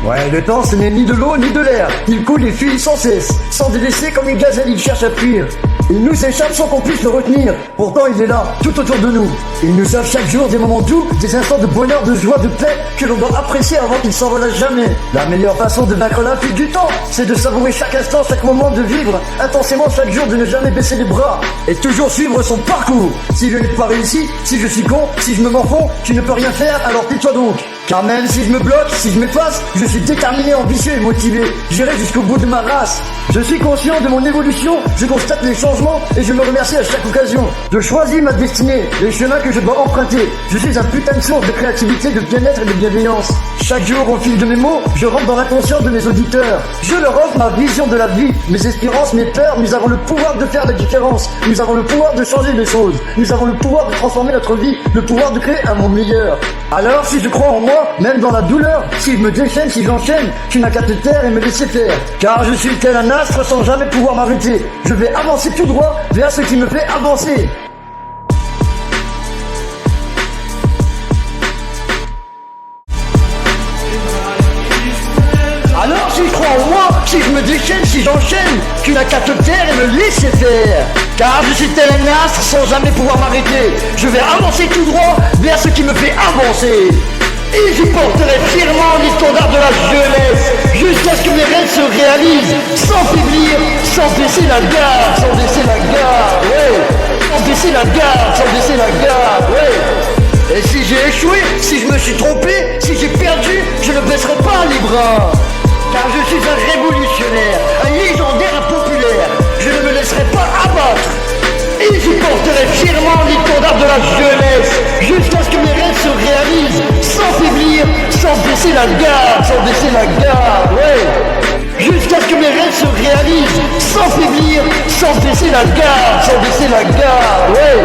Ouais, le temps, ce n'est ni de l'eau ni de l'air. Il coule et fuit sans cesse. Sans délaisser comme une gazelle, il cherche à fuir. Il nous échappe sans qu'on puisse le retenir. Pourtant, il est là, tout autour de nous. Il nous offre chaque jour des moments doux, des instants de bonheur, de joie, de paix, que l'on doit apprécier avant qu'il s'envole à jamais. La meilleure façon de vaincre la fuite du temps, c'est de savourer chaque instant, chaque moment, de vivre intensément chaque jour, de ne jamais baisser les bras et toujours suivre son parcours. Si je n'ai pas réussi, si je suis con, si je me morfonds, tu ne peux rien faire, alors tais-toi donc. Car même si je me bloque, si je m'efface, je suis déterminé, ambitieux et motivé. J'irai jusqu'au bout de ma race. Je suis conscient de mon évolution, je constate les changements et je me remercie à chaque occasion. Je choisis ma destinée, les chemins que je dois emprunter. Je suis un putain de source de créativité, de bien-être et de bienveillance. Chaque jour, au fil de mes mots, je rentre dans l'inconscient de mes auditeurs. Je leur offre ma vision de la vie, mes espérances, mes peurs. Nous avons le pouvoir de faire la différence. Nous avons le pouvoir de changer les choses. Nous avons le pouvoir de transformer notre vie, le pouvoir de créer un monde meilleur. Alors, si je crois en moi, même dans la douleur, si je me déchaîne, si j'enchaîne, tu n'as qu'à te taire et me laisser faire. Car je suis tel un astre sans jamais pouvoir m'arrêter. Je vais avancer tout droit vers ce qui me fait avancer. Alors si je crois en moi, si je me déchaîne, si j'enchaîne, tu n'as qu'à te taire et me laisser faire. Car je suis tel un astre sans jamais pouvoir m'arrêter. Je vais avancer tout droit vers ce qui me fait avancer. Et j'y porterai fièrement l'étendard de la jeunesse, jusqu'à ce que mes rêves se réalisent, sans faiblir, sans baisser la garde, sans baisser la garde, ouais. Sans baisser la garde, sans baisser la garde, ouais. Et si j'ai échoué, si je me suis trompé, si j'ai perdu, je ne baisserai pas les bras. Car je suis un révolutionnaire, un légendaire, un populaire. Je ne me laisserai pas abattre. Et j'y porterai fièrement l'étendard de la jeunesse, jusqu'à ce que mes rêves se réalisent, sans faiblir, sans baisser la garde, sans baisser la garde, ouais. Jusqu'à ce que mes rêves se réalisent, sans faiblir, sans baisser la garde, sans baisser la garde, ouais.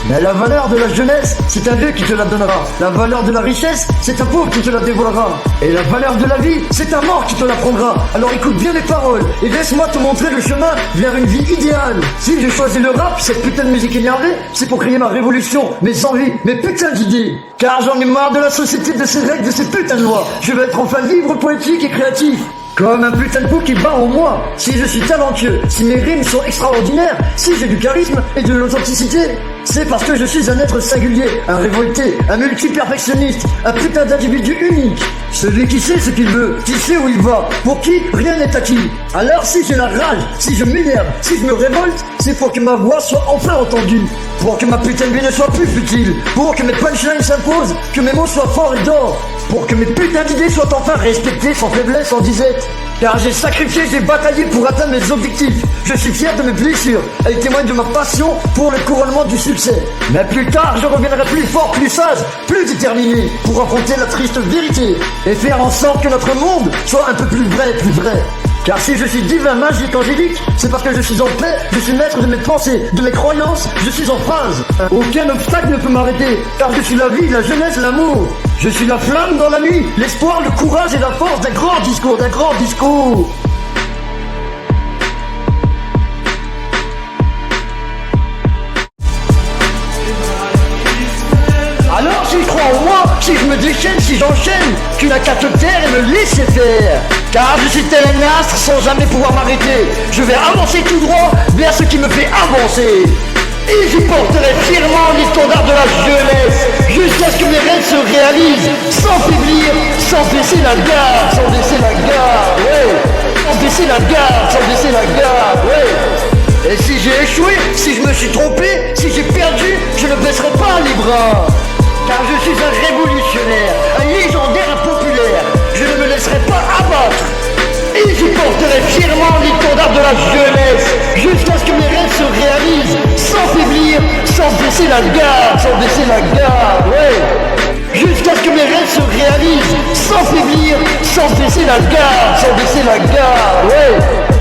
Mais la valeur de la jeunesse, c'est un Dieu qui te la donnera. La valeur de la richesse, c'est un pauvre qui te la dévoilera. Et la valeur de la vie, c'est un mort qui te la prendra. Alors écoute bien les paroles et laisse-moi te montrer le chemin vers une vie idéale. Si j'ai choisi le rap, cette putain de musique énervée, c'est pour créer ma révolution, mes envies, mes putains d'idées. Car j'en ai marre de la société, de ses règles, de ses putains de lois. Je veux être enfin libre, poétique et créatif. Comme un putain de coup qui bat en moi. Si je suis talentueux, si mes rimes sont extraordinaires, si j'ai du charisme et de l'authenticité, c'est parce que je suis un être singulier, un révolté, un multi-perfectionniste, un putain d'individu unique. Celui qui sait ce qu'il veut, qui sait où il va, pour qui rien n'est acquis. Alors si j'ai la rage, si je m'énerve, si je me révolte, c'est pour que ma voix soit enfin entendue. Pour que ma putain de vie ne soit plus futile. Pour que mes punchlines s'imposent, que mes mots soient forts et d'or. Pour que mes putains d'idées soient enfin respectées sans faiblesse, sans disette. Car j'ai sacrifié, j'ai bataillé pour atteindre mes objectifs. Je suis fier de mes blessures. Elles témoignent de ma passion pour le couronnement du succès. Mais plus tard, je reviendrai plus fort, plus sage, plus déterminé pour affronter la triste vérité et faire en sorte que notre monde soit un peu plus vrai, plus vrai. Car si je suis divin, magique, angélique, c'est parce que je suis en paix, je suis maître de mes pensées, de mes croyances, je suis en phase. Aucun obstacle ne peut m'arrêter, car je suis la vie, la jeunesse, l'amour. Je suis la flamme dans la nuit, l'espoir, le courage et la force d'un grand discours, d'un grand discours. Alors si je crois en moi, si je me déchaîne, si j'enchaîne, tu n'as qu'à te taire et me laisser faire. Car je suis tel un astre sans jamais pouvoir m'arrêter. Je vais avancer tout droit vers ce qui me fait avancer. Et j'y porterai fièrement l'étendard de la jeunesse, jusqu'à ce que mes rêves se réalisent, sans faiblir, sans baisser la garde, sans baisser la garde, ouais. Sans baisser la garde, sans baisser la garde, ouais. Et si j'ai échoué, si je me suis trompé, si j'ai perdu, je ne baisserai pas les bras. Car je suis un révolutionnaire, un légendaire, un populaire. Je ne me laisserai pas abattre. Et j'y porterai fièrement l'étendard de la jeunesse, jusqu'à ce que mes rêves se réalisent, sans faiblir, sans baisser la garde, sans baisser la garde, ouais. Jusqu'à ce que mes rêves se réalisent, sans faiblir, sans baisser la garde, sans baisser la garde, ouais.